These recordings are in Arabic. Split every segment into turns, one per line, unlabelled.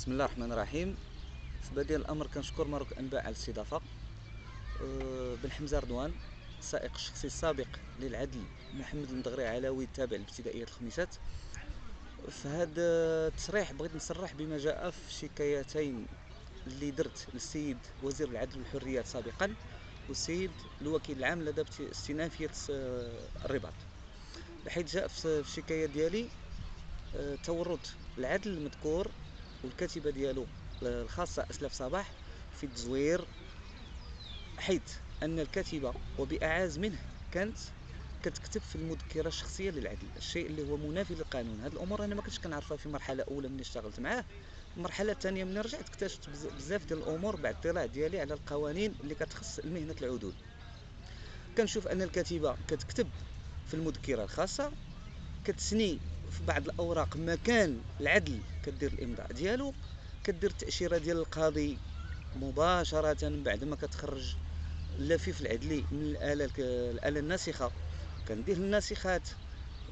بسم الله الرحمن الرحيم. في بداية الأمر كنشكر مروك أنباء على الاستضافة. بن حمزة رضوان، السائق الشخصي السابق للعدل محمد المدغري علوي التابع لابتدائية الخميسات. في هذا التصريح بغيت نصرح بما جاء في شكايتين اللي درت للسيد وزير العدل والحريات سابقا والسيد الوكيل العام لدى استئنافية الرباط، بحيث جاء في الشكاية ديالي تورط العدل المذكور والكاتبة ديالو الخاصة أسلاف صباح في التزوير، حيث أن الكاتبة وبأعاز منه كانت كتكتب في المذكرة الشخصية للعدل، الشيء اللي هو منافي للقانون. هذه الأمور أنا ما كنتش كنعرفها في مرحلة أولى ملي اشتغلت معاه. المرحلة الثانية ملي رجعت اكتشفت بزاف ديال الأمور بعد الاطلاع ديالي على القوانين اللي كتخص مهنة العدول. كنشوف أن الكاتبة كتكتب في المذكرة الخاصة، كتسني في بعض الأوراق مكان العدل، كدير الإمضاء ديالو، كدير التأشيرة ديال القاضي مباشرة بعد ما كتخرج اللفيف العدلي من الآلة الناسخة. كندير الناسخات،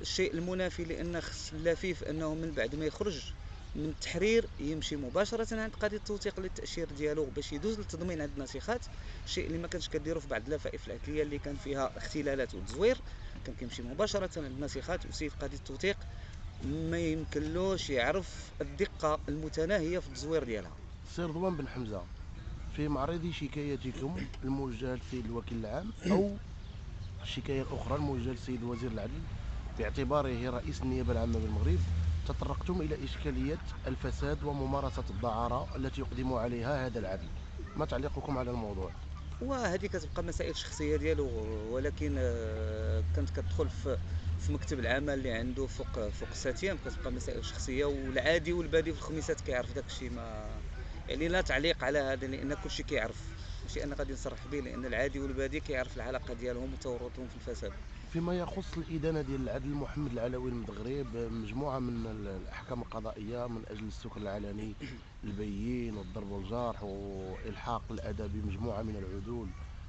الشيء المنافي لأن خص اللفيف أنه من بعد ما يخرج من التحرير يمشي مباشرة عند قاضي التوثيق للتأشير ديالو باش يدوز للتضمين عند الناسخات، الشيء اللي ما كانش كديرو في بعض اللفائف العدلية اللي كان فيها اختلالات وتزوير. كان كيمشي مباشرة عند الناسخات، وسيد قاضي التوثيق ما يمكنلوش يعرف الدقة المتناهية في التزوير ديالها.
سي رضوان بن حمزة، في معرض شكايتكم الموجهة للسيد الوكيل العام أو الشكاية الأخرى الموجهة للسيد وزير العدل باعتباره رئيس النيابة العامة بالمغرب، تطرقتم إلى إشكالية الفساد وممارسة الدعارة التي يقدم عليها هذا العدل. ما تعليقكم على الموضوع؟
وهذه كتبقى مسائل شخصيه ديالو، ولكن كانت كتدخل في مكتب العمل اللي عنده فوق ساتيام، كتبقى مسائل شخصيه، والعادي والبادي في الخميسات كيعرف داك الشيء. ما يعني لا تعليق على هذا لان كل شيء كيعرف، ماشي انا غادي نصرح به، لان العادي والبادي كيعرف العلاقه ديالهم وتورطهم في الفساد.
فيما يخص الإدانة ديال العدل محمد العلوي المدغري بمجموعة من الأحكام القضائية من أجل السكر العلني البين والضرب والجرح وإلحاق الأذى بمجموعة من العدول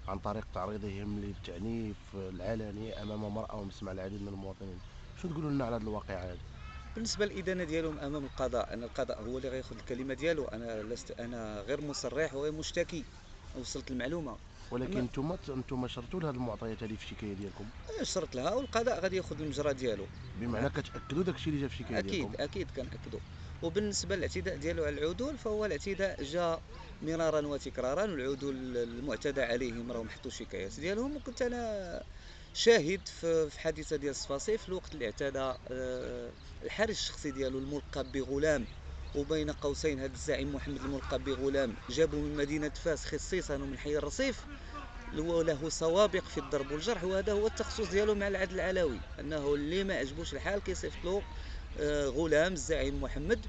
عن طريق تعريضهم للتعنيف العلني أمام مرأى ومسمع العديد من المواطنين. شو تقولوا لنا على هذه الواقعة هذه؟
بالنسبه للادانه ديالهم امام القضاء، ان القضاء هو اللي غياخذ الكلمه ديالو، انا لست، انا غير مصرح وغير مشتكي، وصلت المعلومه.
ولكن
اما
انتم شرتوا لهذه المعطيات هذه في الشكاية ديالكم،
شرط لها، والقضاء غادي ياخذ المجرى ديالو.
بمعنى كتأكدوا داك الشيء اللي جا في الشكاية ديالكم.
اكيد كنأكدو. وبالنسبه للاعتداء ديالو على العدول، فهو الاعتداء جاء مرارا وتكرارا، والعدول المعتدى عليهم راهم حطوا شكايات ديالهم، وكنت انا شاهد في حادثه ديال الصفاصيف الوقت اللي اعتدى الحارس الشخصي ديالو الملقب بغلام، وبين قوسين هذا الزعيم محمد الملقب بغلام جابوا من مدينه فاس خصيصا ومن حي الرصيف، له سوابق في الضرب والجرح، وهذا هو التخصص ديالو مع العدل العلوي، انه اللي ما عجبوش الحال كيصيفط له غلام الزعيم محمد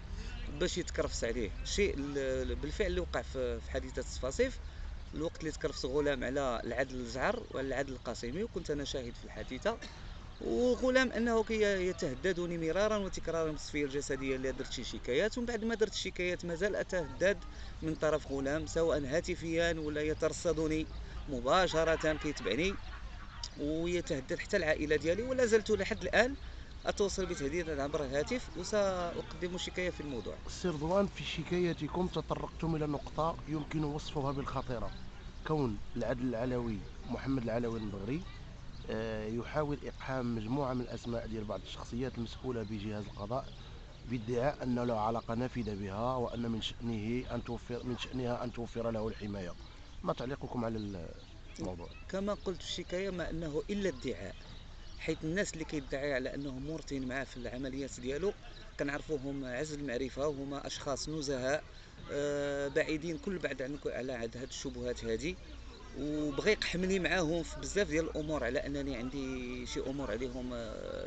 باش يتكرفس عليه. شيء بالفعل اللي وقع في حادثه الصفاصيف، الوقت اللي تكرفس غلام على العدل الزعر وعلى العدل القاسمي، وكنت انا شاهد في الحادثه. وغلام انه يتهددني مرارا وتكرارا بالصفيه الجسديه اللي درت شي شكايات، ومن بعد ما درت الشكايات مازال اتهدد من طرف غلام، سواء هاتفيا ولا يترصدني مباشره كيتبعني ويتهدد حتى العائله ديالي، ولا زلت لحد الان اتوصل بتهديدات عبر الهاتف، وساقدم شكايه في الموضوع.
سي رضوان، في شكايتكم تطرقتم إلى نقطة يمكن وصفها بالخطيرة، كون العدل العلوي محمد العلوي المدغري يحاول إقحام مجموعة من الأسماء ديال بعض الشخصيات المسؤولة بجهاز القضاء بادعاء أن له علاقة نافذة بها وأن من شأنها أن توفر له الحماية. ما تعليقكم على الموضوع؟
كما قلت في الشكايه، ما انه الا ادعاء، حيث الناس اللي كيدعي على انهم مرتين معاه في العمليات ديالو كنعرفوهم عز المعرفه، وهما اشخاص نزهاء بعيدين كل بعد على هاد الشبهات هذه، وبغى يقحمني معاهم في بزاف ديال الامور على انني عندي شي امور عليهم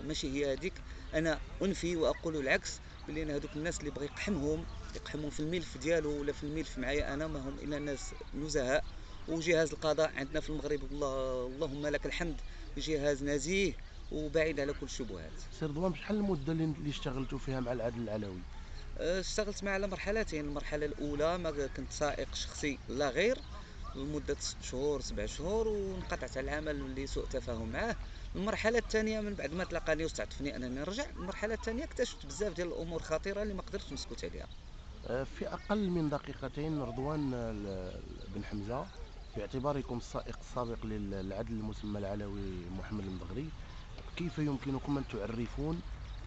ماشي هي هذيك. انا انفي واقول العكس، بلي هذوك الناس اللي بغى يقحمهم في الملف ديالو ولا في الملف معايا انا، ما هم الا ناس نزهاء. وجهاز القضاء عندنا في المغرب، اللهم لك الحمد، جهاز نزيه وبعيد على كل الشبهات.
سي رضوان، بشحال المدة اللي اشتغلتوا فيها مع العدل العلوي؟
اشتغلت معه على مرحلتين. المرحله الاولى ما كنت سائق شخصي لا غير، لمدة 6 شهور 7 شهور، وانقطعت على العمل لسوء تفاهم معاه. المرحلة الثانية من بعد ما تلاقاني واستعطفني أنني نرجع، المرحلة الثانية اكتشفت بزاف ديال الأمور خطيرة اللي ما قدرتش نسكت عليها.
في أقل من دقيقتين رضوان بن حمزة، باعتباركم السائق السابق للعدل المسمى العلوي محمد المدغري، كيف يمكنكم أن تعرفون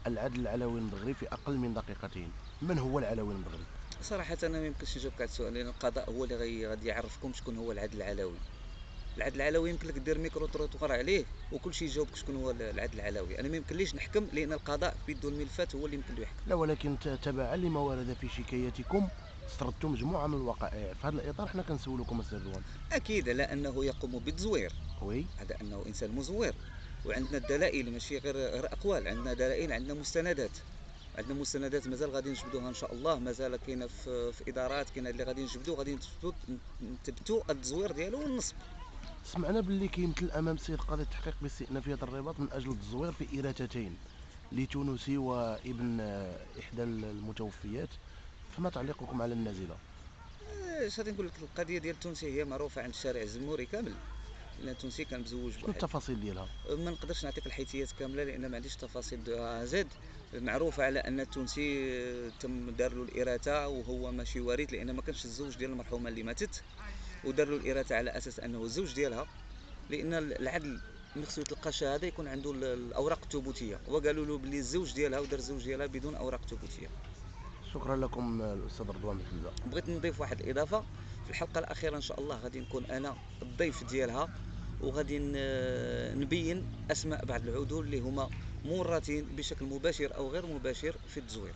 العدل العلوي المدغري في أقل من دقيقتين؟ من هو العلوي المدغري؟
صراحه انا ما يمكنش نجاوبك على السؤال، لان القضاء هو اللي غادي يعرفكم شكون هو العدل العلوي. العدل العلوي يمكن لك دير ميكرو تروطوار عليه وكل شيء يجاوبك شكون هو العدل العلوي. انا ما يمكنليش نحكم، لان القضاء بيدو الملفات هو اللي يمكن له يحكم.
لا، ولكن تبعا لما ورد في شكايتكم استردتم مجموعة من الوقائع. في هذا الإطار حنا كنسولكم السي رضوان.
اكيد على انه يقوم بالتزوير،
وي.
هذا انه انسان مزور، وعندنا الدلائل ماشي غير اقوال، عندنا دلائل، عندنا مستندات. عندنا مستندات مازال غادي نجبدوها ان شاء الله، مازال كاينه في ادارات، كاينه اللي غادي نجبدو، غادي نثبتوا التزوير ديالو والنصب.
سمعنا باللي كيمثل أمام السيد قاضي التحقيق باستئنافية الرباط من أجل التزوير في إرثتين لتونسي وابن إحدى المتوفيات، فما تعليقكم على النازلة؟
اش غادي نقول لك، القضيه ديال التونسي هي معروفه عند الشارع الزموري كامل، لان التونسي كان مزوج
شنو
بواحد.
التفاصيل ديالها؟
ما نقدرش نعطيك الحيثيات كامله، لان ما عنديش تفاصيل دو ا زد. معروفه على ان التونسي تم دار له الإراثة وهو ماشي وارث، لان ما كانش الزوج ديال المرحومه اللي ماتت، ودار له الإراثة على اساس انه الزوج ديالها، لان العدل ملي خصو يتلقى شهاده يكون عنده الاوراق الثبوتيه، وقالوا له بلي الزوج ديالها ودار الزوج ديالها بدون اوراق ثبوتيه.
شكرا لكم الأستاذ رضوان بن حمزة.
بغيت نضيف واحد الاضافه، في الحلقه الاخيره ان شاء الله غادي نكون انا الضيف ديالها، وغادي نبين اسماء بعض العدول اللي هما مورطين بشكل مباشر او غير مباشر في التزوير.